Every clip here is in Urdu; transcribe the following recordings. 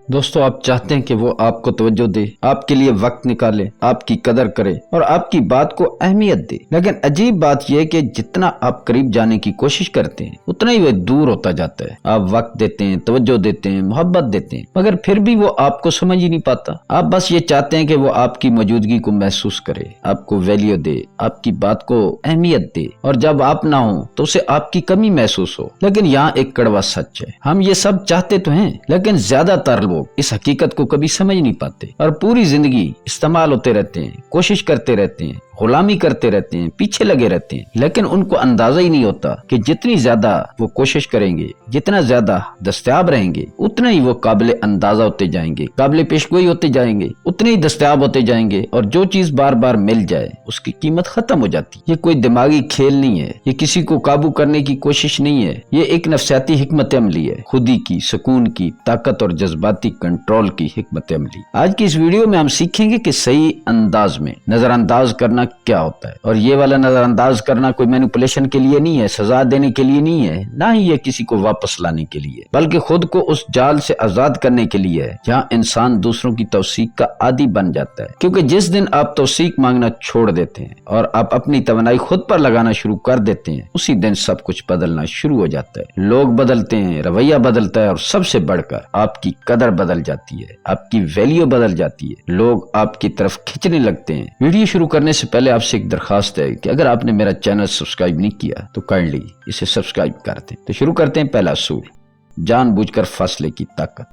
دوستو آپ چاہتے ہیں کہ وہ آپ کو توجہ دے، آپ کے لیے وقت نکالے، آپ کی قدر کرے اور آپ کی بات کو اہمیت دے، لیکن عجیب بات یہ کہ جتنا آپ قریب جانے کی کوشش کرتے ہیں اتنا ہی وہ دور ہوتا جاتا ہے۔ آپ وقت دیتے ہیں، توجہ دیتے ہیں، محبت دیتے ہیں، مگر پھر بھی وہ آپ کو سمجھ ہی نہیں پاتا۔ آپ بس یہ چاہتے ہیں کہ وہ آپ کی موجودگی کو محسوس کرے، آپ کو ویلیو دے، آپ کی بات کو اہمیت دے، اور جب آپ نہ ہوں تو اسے آپ کی کمی محسوس ہو۔ لیکن یہاں ایک کڑوا سچ ہے، ہم یہ سب چاہتے تو ہیں لیکن زیادہ تر لوگ اس حقیقت کو کبھی سمجھ نہیں پاتے اور پوری زندگی استعمال ہوتے رہتے ہیں، کوشش کرتے رہتے ہیں، غلامی کرتے رہتے ہیں، پیچھے لگے رہتے ہیں، لیکن ان کو اندازہ ہی نہیں ہوتا کہ جتنی زیادہ وہ کوشش کریں گے، جتنا زیادہ دستیاب رہیں گے، اتنا ہی وہ قابل اندازہ ہوتے جائیں گے، قابل پیشگوئی ہوتے جائیں گے، اتنے ہی دستیاب ہوتے جائیں گے، اور جو چیز بار بار مل جائے اس کی قیمت ختم ہو جاتی ہے۔ یہ کوئی دماغی کھیل نہیں ہے، یہ کسی کو قابو کرنے کی کوشش نہیں ہے، یہ ایک نفسیاتی حکمت عملی ہے، خودی کی، سکون کی، طاقت اور جذباتی کنٹرول کی حکمت عملی۔ آج کی اس ویڈیو میں ہم سیکھیں گے کہ صحیح انداز میں نظر انداز کرنا کیا ہوتا ہے، اور یہ والا نظر انداز کرنا کوئی مینیپولیشن کے لیے نہیں ہے، سزا دینے کے لیے نہیں ہے، نہ ہی یہ کسی کو واپس لانے کے لیے، بلکہ خود کو اس جال سے آزاد کرنے کے لیے ہے جہاں انسان دوسروں کی توثیق کا عادی بن جاتا ہے۔ کیونکہ جس دن آپ توثیق مانگنا چھوڑ دیتے ہیں اور آپ اپنی توانائی خود پر لگانا شروع کر دیتے ہیں، اسی دن سب کچھ بدلنا شروع ہو جاتا ہے۔ لوگ بدلتے ہیں، رویہ بدلتا ہے، اور سب سے بڑھ کر آپ کی قدر بدل جاتی ہے، آپ کی ویلیو بدل جاتی ہے، لوگ آپ کی طرف کھنچنے لگتے ہیں۔ ویڈیو شروع کرنے سے پہلے آپ سے ایک درخواست ہے کہ اگر آپ نے میرا چینل سبسکرائب نہیں کیا تو کائنڈلی اسے سبسکرائب کر دیں۔ تو شروع کرتے ہیں پہلا اصول، جان بوجھ کر فاصلے کی طاقت۔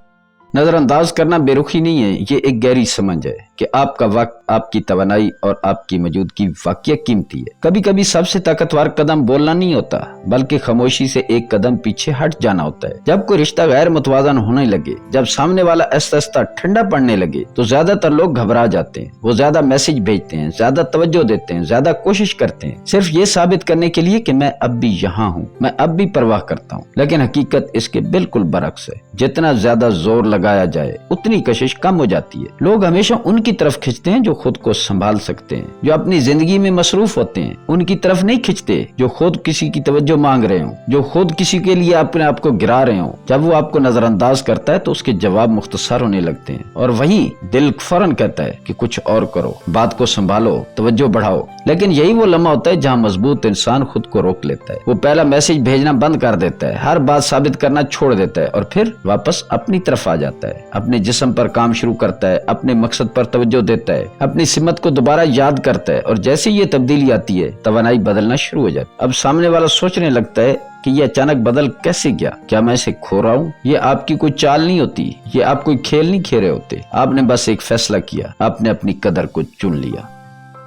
نظر انداز کرنا بے رخی نہیں ہے، یہ ایک گہری سمجھ ہے کہ آپ کا وقت، آپ کی توانائی اور آپ کی موجودگی واقعی قیمتی ہے۔ کبھی کبھی سب سے طاقتور قدم بولنا نہیں ہوتا، بلکہ خاموشی سے ایک قدم پیچھے ہٹ جانا ہوتا ہے۔ جب کوئی رشتہ غیر متوازن ہونے لگے، جب سامنے والا آہستہ آہستہ ٹھنڈا پڑنے لگے، تو زیادہ تر لوگ گھبرا جاتے ہیں، وہ زیادہ میسج بھیجتے ہیں، زیادہ توجہ دیتے ہیں، زیادہ کوشش کرتے ہیں، صرف یہ ثابت کرنے کے لیے کہ میں اب بھی یہاں ہوں، میں اب بھی پرواہ کرتا ہوں۔ لیکن حقیقت اس کے بالکل برعکس ہے، جتنا زیادہ زور لگایا جائے اتنی کشش کم ہو جاتی ہے۔ لوگ ہمیشہ ان کی طرف کھنچتے ہیں جو خود کو سنبھال سکتے ہیں، جو اپنی زندگی میں مصروف ہوتے ہیں، ان کی طرف نہیں کھنچتے جو خود کسی کی توجہ مانگ رہے ہوں، جو خود کسی کے لیے اپنے آپ کو گرا رہے ہوں۔ جب وہ آپ کو نظر انداز کرتا ہے تو اس کے جواب مختصر ہونے لگتے ہیں، اور وہیں دل فوراً کہتا ہے کہ کچھ اور کرو، بات کو سنبھالو، توجہ بڑھاؤ۔ لیکن یہی وہ لمحہ ہوتا ہے جہاں مضبوط انسان خود کو روک لیتا ہے، وہ پہلا میسج بھیجنا بند کر دیتا ہے، ہر بات ثابت کرنا چھوڑ دیتا ہے، اور پھر واپس اپنی طرف آ جاتا ہے، اپنے جسم پر کام شروع کرتا ہے، اپنے مقصد پر توجہ دیتا ہے، اپنی سمت کو دوبارہ یاد کرتا ہے، اور جیسے یہ تبدیلی آتی ہے توانائی بدلنا شروع ہو جاتی ہے۔ اب سامنے والا سوچنے لگتا ہے کہ یہ اچانک بدل کیسے گیا، کیا میں اسے کھو رہا ہوں؟ یہ آپ کی کوئی چال نہیں ہوتی، یہ آپ کوئی کھیل نہیں کھیل رہے ہوتے، آپ نے بس ایک فیصلہ کیا، آپ نے اپنی قدر کو چن لیا۔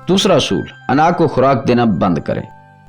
دوسرا اصول، انا کو خوراک دینا بند کریں۔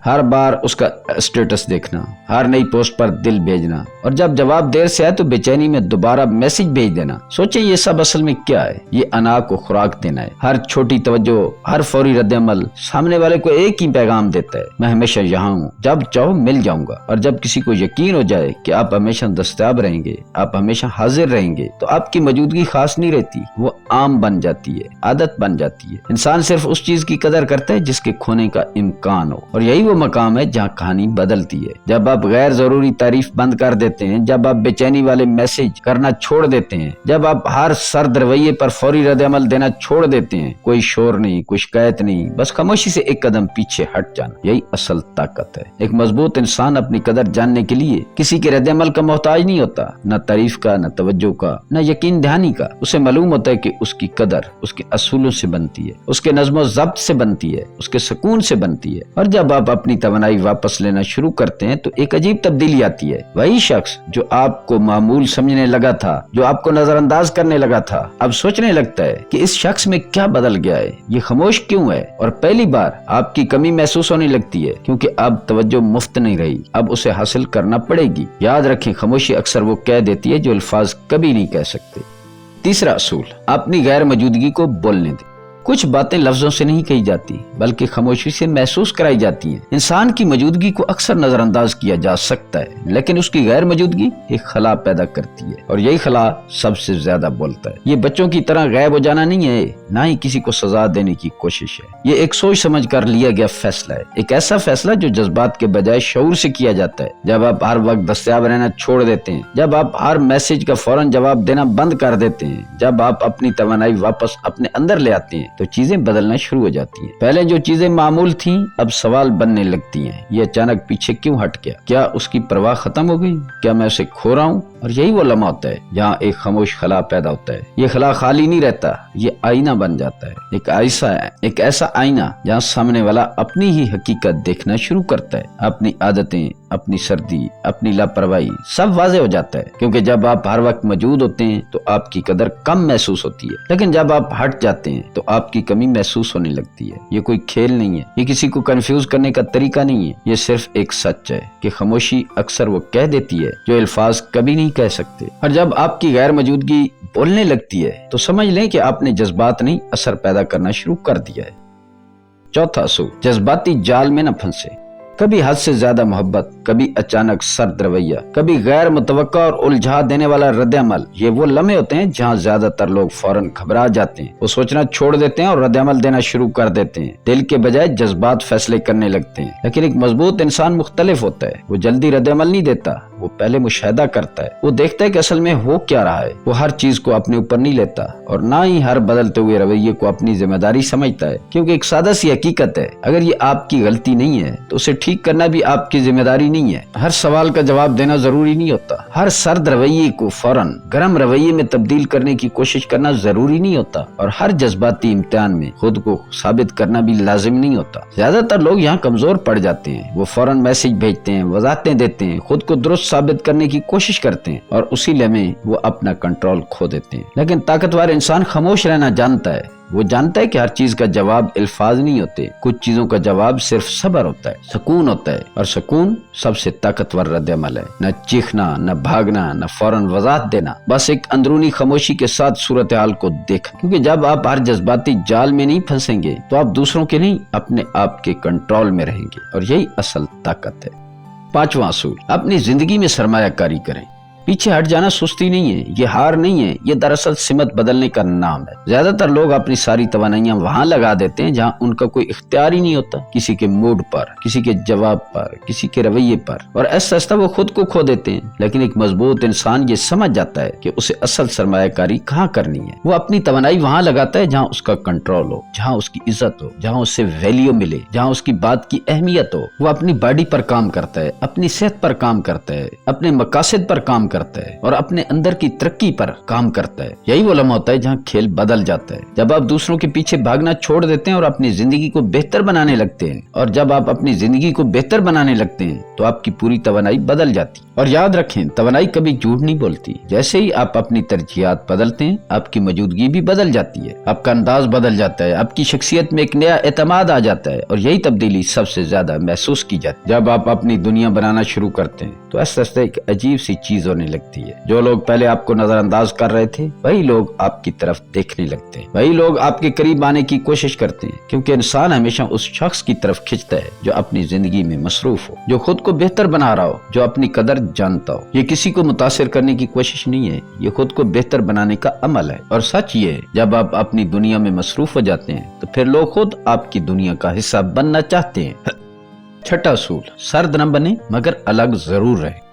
ہر بار اس کا اسٹیٹس دیکھنا، ہر نئی پوسٹ پر دل بھیجنا، اور جب جواب دیر سے آئے تو بے چینی میں دوبارہ میسج بھیج دینا۔ سوچیں یہ سب اصل میں کیا ہے؟ یہ انا کو خوراک دینا ہے۔ ہر چھوٹی توجہ، ہر فوری رد عمل سامنے والے کو ایک ہی پیغام دیتا ہے، میں ہمیشہ یہاں ہوں، جب چاہو مل جاؤں گا۔ اور جب کسی کو یقین ہو جائے کہ آپ ہمیشہ دستیاب رہیں گے، آپ ہمیشہ حاضر رہیں گے، تو آپ کی موجودگی خاص نہیں رہتی، وہ عام بن جاتی ہے، عادت بن جاتی ہے۔ انسان صرف اس چیز کی قدر کرتا ہے جس کے کھونے کا امکان ہو، اور یہی وہ مقام ہے جہاں کہانی بدلتی ہے۔ جب آپ غیر ضروری تعریف بند کر دیتے ہیں، جب آپ بے چینی والے میسج کرنا چھوڑ دیتے ہیں، جب آپ ہر سرد رویے پر فوری رد عمل دینا چھوڑ دیتے ہیں، کوئی شور نہیں، کوئی شکایت نہیں، بس خاموشی سے ایک قدم پیچھے ہٹ جانا، یہی اصل طاقت ہے۔ ایک مضبوط انسان اپنی قدر جاننے کے لیے کسی کے رد عمل کا محتاج نہیں ہوتا، نہ تعریف کا، نہ توجہ کا، نہ یقین دہانی کا۔ اسے معلوم ہوتا ہے کہ اس کی قدر اس کے اصولوں سے بنتی ہے، اس کے نظم و ضبط سے بنتی ہے، اس کے سکون سے بنتی ہے۔ اور جب آپ اپنی توانائی واپس لینا شروع کرتے ہیں تو ایک عجیب تبدیلی آتی ہے۔ وہی شخص جو آپ کو معمول سمجھنے لگا تھا، جو آپ کو نظر انداز کرنے لگا تھا، اب سوچنے لگتا ہے کہ اس شخص میں کیا بدل گیا ہے، یہ خاموش کیوں ہے؟ اور پہلی بار آپ کی کمی محسوس ہونے لگتی ہے، کیونکہ اب توجہ مفت نہیں رہی، اب اسے حاصل کرنا پڑے گی۔ یاد رکھیں، خاموشی اکثر وہ کہہ دیتی ہے جو الفاظ کبھی نہیں کہہ سکتے۔ تیسرا اصول، اپنی غیر موجودگی کو بولنے دیں۔ کچھ باتیں لفظوں سے نہیں کہی جاتی بلکہ خاموشی سے محسوس کرائی جاتی ہیں۔ انسان کی موجودگی کو اکثر نظر انداز کیا جا سکتا ہے لیکن اس کی غیر موجودگی ایک خلا پیدا کرتی ہے اور یہی خلا سب سے زیادہ بولتا ہے۔ یہ بچوں کی طرح غائب ہو جانا نہیں ہے، نہ ہی کسی کو سزا دینے کی کوشش ہے۔ یہ ایک سوچ سمجھ کر لیا گیا فیصلہ ہے، ایک ایسا فیصلہ جو جذبات کے بجائے شعور سے کیا جاتا ہے۔ جب آپ ہر وقت دستیاب رہنا چھوڑ دیتے ہیں، جب آپ ہر میسج کا فوراً جواب دینا بند کر دیتے ہیں، جب آپ اپنی توانائی واپس اپنے اندر لے آتے ہیں تو چیزیں بدلنا شروع ہو جاتی ہیں۔ پہلے جو چیزیں معمول تھیں اب سوال بننے لگتی ہیں، یہ اچانک پیچھے کیوں ہٹ گیا؟ کیا اس کی پرواہ ختم ہو گئی؟ کیا میں اسے کھو رہا ہوں؟ اور یہی وہ لمحہ ہوتا ہے جہاں ایک خاموش خلا پیدا ہوتا ہے۔ یہ خلا خالی نہیں رہتا، یہ آئینہ بن جاتا ہے، ایک ایسا آئینہ جہاں سامنے والا اپنی ہی حقیقت دیکھنا شروع کرتا ہے۔ اپنی عادتیں، اپنی سردی، اپنی لاپرواہی سب واضح ہو جاتا ہے، کیونکہ جب آپ ہر وقت موجود ہوتے ہیں تو آپ کی قدر کم محسوس ہوتی ہے، لیکن جب آپ ہٹ جاتے ہیں تو آپ کی کمی محسوس ہونے لگتی ہے۔ یہ کوئی کھیل نہیں ہے، یہ کسی کو کنفیوز کرنے کا طریقہ نہیں ہے، یہ صرف ایک سچ ہے کہ خاموشی اکثر وہ کہہ دیتی ہے جو الفاظ کبھی نہیں کہہ سکتے۔ اور جب آپ کی غیر موجودگی بولنے لگتی ہے تو سمجھ لیں کہ آپ نے جذبات نہیں اثر پیدا کرنا شروع کر دیا ہے۔ چوتھا اصول، جذباتی جال میں نہ پھنسے۔ کبھی حد سے زیادہ محبت، کبھی اچانک سرد رویہ، کبھی غیر متوقع اور الجھا دینے والا رد عمل، یہ وہ لمحے ہوتے ہیں جہاں زیادہ تر لوگ فوراً گھبرا جاتے ہیں، وہ سوچنا چھوڑ دیتے ہیں اور رد عمل دینا شروع کر دیتے ہیں، دل کے بجائے جذبات فیصلے کرنے لگتے ہیں۔ لیکن ایک مضبوط انسان مختلف ہوتا ہے، وہ جلدی رد عمل نہیں دیتا، وہ پہلے مشاہدہ کرتا ہے، وہ دیکھتا ہے کہ اصل میں ہو کیا رہا ہے، وہ ہر چیز کو اپنے اوپر نہیں لیتا اور نہ ہی ہر بدلتے ہوئے رویے کو اپنی ذمہ داری سمجھتا ہے، کیونکہ ایک سادہ سی حقیقت ہے، اگر یہ آپ کی غلطی نہیں ہے تو اسے ٹھیک کرنا بھی آپ کی ذمہ داری نہیں ہے۔ ہر سوال کا جواب دینا ضروری نہیں ہوتا، ہر سرد رویے کو فوراً گرم رویے میں تبدیل کرنے کی کوشش کرنا ضروری نہیں ہوتا، اور ہر جذباتی امتحان میں خود کو ثابت کرنا بھی لازم نہیں ہوتا۔ زیادہ تر لوگ یہاں کمزور پڑ جاتے ہیں، وہ فوراً میسج بھیجتے ہیں، وضاحتیں دیتے ہیں، خود کو درست ثابت کرنے کی کوشش کرتے ہیں اور اسی لمحے وہ اپنا کنٹرول کھو دیتے ہیں۔ لیکن طاقتور انسان خاموش رہنا جانتا ہے، وہ جانتا ہے کہ ہر چیز کا جواب الفاظ نہیں ہوتے، کچھ چیزوں کا جواب صرف صبر ہوتا ہے، سکون ہوتا ہے، اور سکون سب سے طاقتور رد عمل ہے۔ نہ چیخنا، نہ بھاگنا، نہ فوراً وضاحت دینا، بس ایک اندرونی خاموشی کے ساتھ صورتحال کو دیکھنا، کیونکہ جب آپ ہر جذباتی جال میں نہیں پھنسیں گے تو آپ دوسروں کے نہیں اپنے آپ کے کنٹرول میں رہیں گے، اور یہی اصل طاقت ہے۔ پانچواں اصول، اپنی زندگی میں سرمایہ کاری کریں۔ پیچھے ہٹ جانا سستی نہیں ہے، یہ ہار نہیں ہے، یہ دراصل سمت بدلنے کا نام ہے۔ زیادہ تر لوگ اپنی ساری توانائیاں وہاں لگا دیتے ہیں جہاں ان کا کوئی اختیار ہی نہیں ہوتا، کسی کے موڈ پر، کسی کے جواب پر، کسی کے رویے پر، اور ایسا ایسا وہ خود کو کھو دیتے ہیں۔ لیکن ایک مضبوط انسان یہ سمجھ جاتا ہے کہ اسے اصل سرمایہ کاری کہاں کرنی ہے۔ وہ اپنی توانائی وہاں لگاتا ہے جہاں اس کا کنٹرول ہو، جہاں اس کی عزت ہو، جہاں اسے ویلیو ملے، جہاں اس کی بات کی اہمیت ہو۔ وہ اپنی باڈی پر کام کرتا ہے، اپنی صحت پر کام کرتا ہے، اپنے مقاصد پر کام کرتا ہے اور اپنے اندر کی ترقی پر کام کرتا ہے۔ یہی وہ لمحہ ہوتا ہے جہاں کھیل بدل جاتا ہے، جب آپ دوسروں کے پیچھے بھاگنا چھوڑ دیتے ہیں اور اپنی زندگی کو بہتر بنانے لگتے ہیں، اور جب آپ اپنی زندگی کو بہتر بنانے لگتے ہیں تو آپ کی پوری توانائی بدل جاتی ہے۔ اور یاد رکھیں، توانائی کبھی جھوٹ نہیں بولتی، جیسے ہی آپ اپنی ترجیحات بدلتے ہیں آپ کی موجودگی بھی بدل جاتی ہے، آپ کا انداز بدل جاتا ہے، آپ کی شخصیت میں ایک نیا اعتماد آ جاتا ہے، اور یہی تبدیلی سب سے زیادہ محسوس کی جاتی ہے۔ جب آپ اپنی دنیا بنانا شروع کرتے ہیں تو ایسا ایک عجیب سی چیز ہونے لگتی ہے، جو لوگ پہلے آپ کو نظر انداز کر رہے تھے وہی لوگ آپ کی طرف دیکھنے لگتے ہیں، وہی لوگ آپ کے قریب آنے کی کوشش کرتے ہیں، کیونکہ انسان ہمیشہ اس شخص کی طرف کھنچتا ہے جو اپنی زندگی میں مصروف ہو، جو خود کو بہتر بنا رہا ہو، جو اپنی قدر جانتا ہو۔ یہ کسی کو متاثر کرنے کی کوشش نہیں ہے، یہ خود کو بہتر بنانے کا عمل ہے۔ اور سچ یہ ہے، جب آپ اپنی دنیا میں مصروف ہو جاتے ہیں تو پھر لوگ خود آپ کی دنیا کا حصہ بننا چاہتے ہیں۔ چھٹا اصول، سرد نہ بنے مگر الگ ضرور رہے۔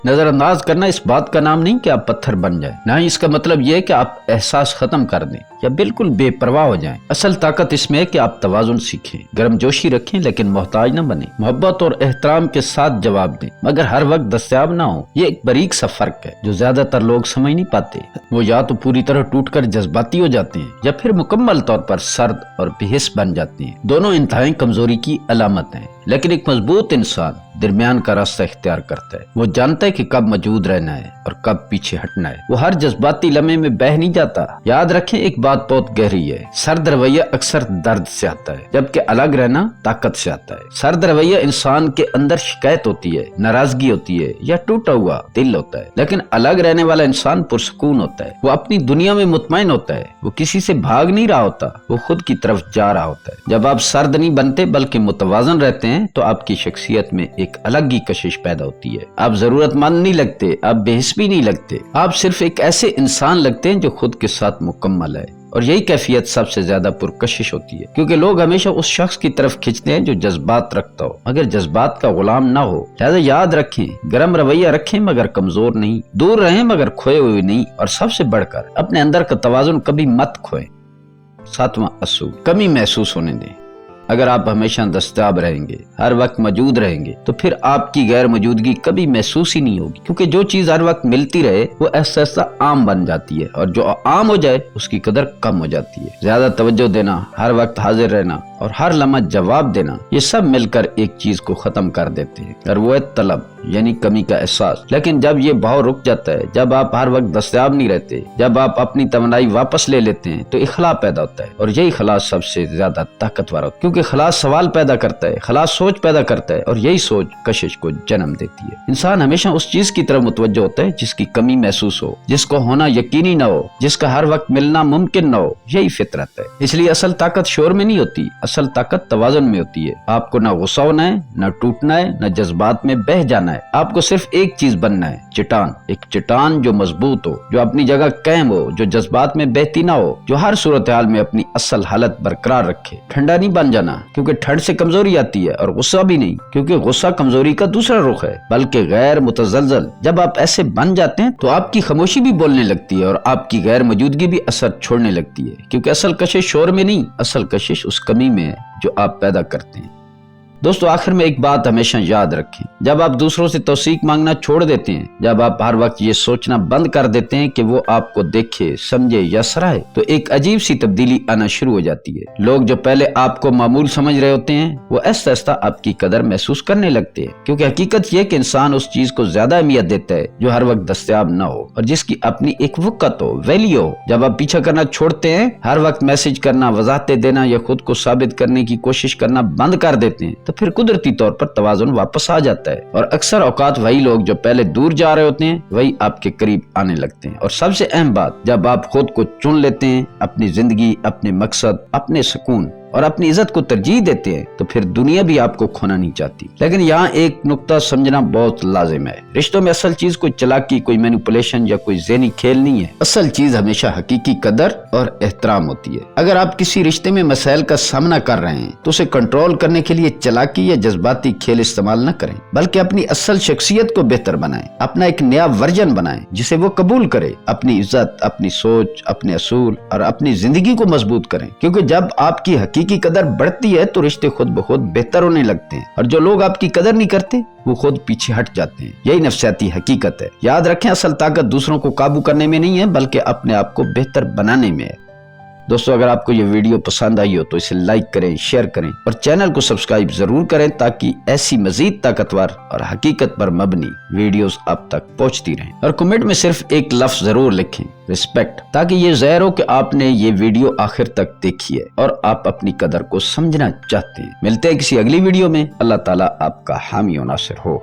نظر انداز کرنا اس بات کا نام نہیں کہ آپ پتھر بن جائیں، نہ ہی اس کا مطلب یہ ہے کہ آپ احساس ختم کر دیں یا بالکل بے پرواہ ہو جائیں۔ اصل طاقت اس میں ہے کہ آپ توازن سیکھیں، گرم جوشی رکھیں لیکن محتاج نہ بنیں، محبت اور احترام کے ساتھ جواب دیں مگر ہر وقت دستیاب نہ ہوں۔ یہ ایک باریک سا فرق ہے جو زیادہ تر لوگ سمجھ نہیں پاتے۔ وہ یا تو پوری طرح ٹوٹ کر جذباتی ہو جاتے ہیں یا پھر مکمل طور پر سرد اور بے حس بن جاتے ہیں۔ دونوں انتہائی کمزوری کی علامت ہیں، لیکن ایک مضبوط انسان درمیان کا راستہ اختیار کرتا ہے۔ وہ جانتا ہے کہ کب موجود رہنا ہے اور کب پیچھے ہٹنا ہے۔ وہ ہر جذباتی لمحے میں بہہ نہیں جاتا۔ یاد رکھیں، ایک بات بہت گہری ہے۔ سرد رویہ اکثر درد سے آتا ہے جبکہ الگ رہنا طاقت سے آتا ہے۔ سرد رویہ انسان کے اندر شکایت ہوتی ہے، ناراضگی ہوتی ہے یا ٹوٹا ہوا دل ہوتا ہے، لیکن الگ رہنے والا انسان پرسکون ہوتا ہے، وہ اپنی دنیا میں مطمئن ہوتا ہے، وہ کسی سے بھاگ نہیں رہا ہوتا، وہ خود کی طرف جا رہا ہوتا ہے۔ جب آپ سرد نہیں بنتے بلکہ متوازن رہتے ہیں تو آپ کی شخصیت میں ایک الگ ہی کشش پیدا ہوتی ہے۔ آپ ضرورت مند نہیں لگتے، آپ بے حس بھی نہیں لگتے، آپ صرف ایک ایسے انسان لگتے ہیں جو خود کے ساتھ مکمل ہے، اور یہی کیفیت سب سے زیادہ پرکشش ہوتی ہے، کیونکہ لوگ ہمیشہ اس شخص کی طرف کھینچتے ہیں جو جذبات رکھتا ہو مگر جذبات کا غلام نہ ہو۔ لہذا یاد رکھیں، گرم رویہ رکھیں مگر کمزور نہیں، دور رہیں مگر کھوئے ہوئے نہیں، اور سب سے بڑھ کر اپنے اندر کا توازن کبھی مت کھوئیں۔ 7واں اصول، کمی محسوس ہونے دیں۔ اگر آپ ہمیشہ دستیاب رہیں گے، ہر وقت موجود رہیں گے، تو پھر آپ کی غیر موجودگی کبھی محسوس ہی نہیں ہوگی، کیونکہ جو چیز ہر وقت ملتی رہے وہ ایسا عام بن جاتی ہے، اور جو عام ہو جائے اس کی قدر کم ہو جاتی ہے۔ زیادہ توجہ دینا، ہر وقت حاضر رہنا اور ہر لمحہ جواب دینا، یہ سب مل کر ایک چیز کو ختم کر دیتے ہیں، اور وہ ہے طلب، یعنی کمی کا احساس۔ لیکن جب یہ بہاؤ رک جاتا ہے، جب آپ ہر وقت دستیاب نہیں رہتے، جب آپ اپنی توانائی واپس لے لیتے ہیں، تو اخلاء پیدا ہوتا ہے، اور یہی اخلاء سب سے زیادہ طاقتور ہوتا ہے، کیونکہ اخلاء سوال پیدا کرتا ہے، اخلاء سوچ پیدا کرتا ہے، اور یہی سوچ کشش کو جنم دیتی ہے۔ انسان ہمیشہ اس چیز کی طرف متوجہ ہوتا ہے جس کی کمی محسوس ہو، جس کو ہونا یقینی نہ ہو، جس کا ہر وقت ملنا ممکن نہ ہو، یہی فطرت ہے۔ اس لیے اصل طاقت شور میں نہیں ہوتی، اصل طاقت توازن میں ہوتی ہے۔ آپ کو نہ غصہ ہونا ہے، نہ ٹوٹنا ہے، نہ جذبات میں بہہ جانا ہے، آپ کو صرف ایک چیز بننا ہے، چٹان، ایک چٹان جو مضبوط ہو، جو اپنی جگہ قائم ہو، جو جذبات میں بہتی نہ ہو، جو ہر صورتحال میں اپنی اصل حالت برقرار رکھے۔ ٹھنڈا نہیں بن جانا، کیونکہ ٹھنڈ سے کمزوری آتی ہے، اور غصہ بھی نہیں، کیونکہ غصہ کمزوری کا دوسرا رخ ہے، بلکہ غیر متزلزل۔ جب آپ ایسے بن جاتے ہیں تو آپ کی خاموشی بھی بولنے لگتی ہے، اور آپ کی غیر موجودگی بھی اثر چھوڑنے لگتی ہے، کیونکہ اصل کشش شور میں نہیں، اصل کشش اس کمی میں ہے جو آپ پیدا کرتے ہیں۔ دوستو، آخر میں ایک بات ہمیشہ یاد رکھیں، جب آپ دوسروں سے توثیق مانگنا چھوڑ دیتے ہیں، جب آپ ہر وقت یہ سوچنا بند کر دیتے ہیں کہ وہ آپ کو دیکھے، سمجھے یا سراہے، تو ایک عجیب سی تبدیلی آنا شروع ہو جاتی ہے۔ لوگ جو پہلے آپ کو معمول سمجھ رہے ہوتے ہیں، وہ آہستہ آہستہ آپ کی قدر محسوس کرنے لگتے ہیں، کیونکہ حقیقت یہ کہ انسان اس چیز کو زیادہ اہمیت دیتا ہے جو ہر وقت دستیاب نہ ہو، اور جس کی اپنی ایک وقت ہو، ویلیو ہو۔ جب آپ پیچھا کرنا چھوڑتے ہیں، ہر وقت میسج کرنا، وضاحتیں دینا یا خود کو ثابت کرنے کی کوشش کرنا بند کر دیتے ہیں، تو پھر قدرتی طور پر توازن واپس آ جاتا ہے، اور اکثر اوقات وہی لوگ جو پہلے دور جا رہے ہوتے ہیں وہی آپ کے قریب آنے لگتے ہیں۔ اور سب سے اہم بات، جب آپ خود کو چن لیتے ہیں، اپنی زندگی، اپنے مقصد، اپنے سکون اور اپنی عزت کو ترجیح دیتے ہیں، تو پھر دنیا بھی آپ کو کھونا نہیں چاہتی۔ لیکن یہاں ایک نقطہ سمجھنا بہت لازم ہے، رشتوں میں اصل چیز کوئی چالاکی، کوئی مینیپولیشن یا کوئی ذہنی کھیل نہیں ہے۔ اصل چیز ہمیشہ حقیقی قدر اور احترام ہوتی ہے۔ اگر آپ کسی رشتے میں مسائل کا سامنا کر رہے ہیں تو اسے کنٹرول کرنے کے لیے چالاکی یا جذباتی کھیل استعمال نہ کریں، بلکہ اپنی اصل شخصیت کو بہتر بنائیں، اپنا ایک نیا ورژن بنائیں جسے وہ قبول کرے، اپنی عزت، اپنی سوچ، اپنے اصول اور اپنی زندگی کو مضبوط کریں، کیونکہ جب آپ کی حقیقی قدر بڑھتی ہے تو رشتے خود بخود بہتر ہونے لگتے ہیں، اور جو لوگ آپ کی قدر نہیں کرتے وہ خود پیچھے ہٹ جاتے ہیں۔ یہی نفسیاتی حقیقت ہے۔ یاد رکھیں، اصل طاقت دوسروں کو قابو کرنے میں نہیں ہے بلکہ اپنے آپ کو بہتر بنانے میں ہے۔ دوستو، اگر آپ کو یہ ویڈیو پسند آئی ہو تو اسے لائک کریں، شیئر کریں اور چینل کو سبسکرائب ضرور کریں تاکہ ایسی مزید طاقتور اور حقیقت پر مبنی ویڈیوز آپ تک پہنچتی رہیں۔ اور کمنٹ میں صرف ایک لفظ ضرور لکھیں، رسپیکٹ، تاکہ یہ ظاہر ہو کہ آپ نے یہ ویڈیو آخر تک دیکھی ہے اور آپ اپنی قدر کو سمجھنا چاہتے ہیں۔ ملتے ہیں کسی اگلی ویڈیو میں۔ اللہ تعالیٰ آپ کا حامی و ناصر ہو۔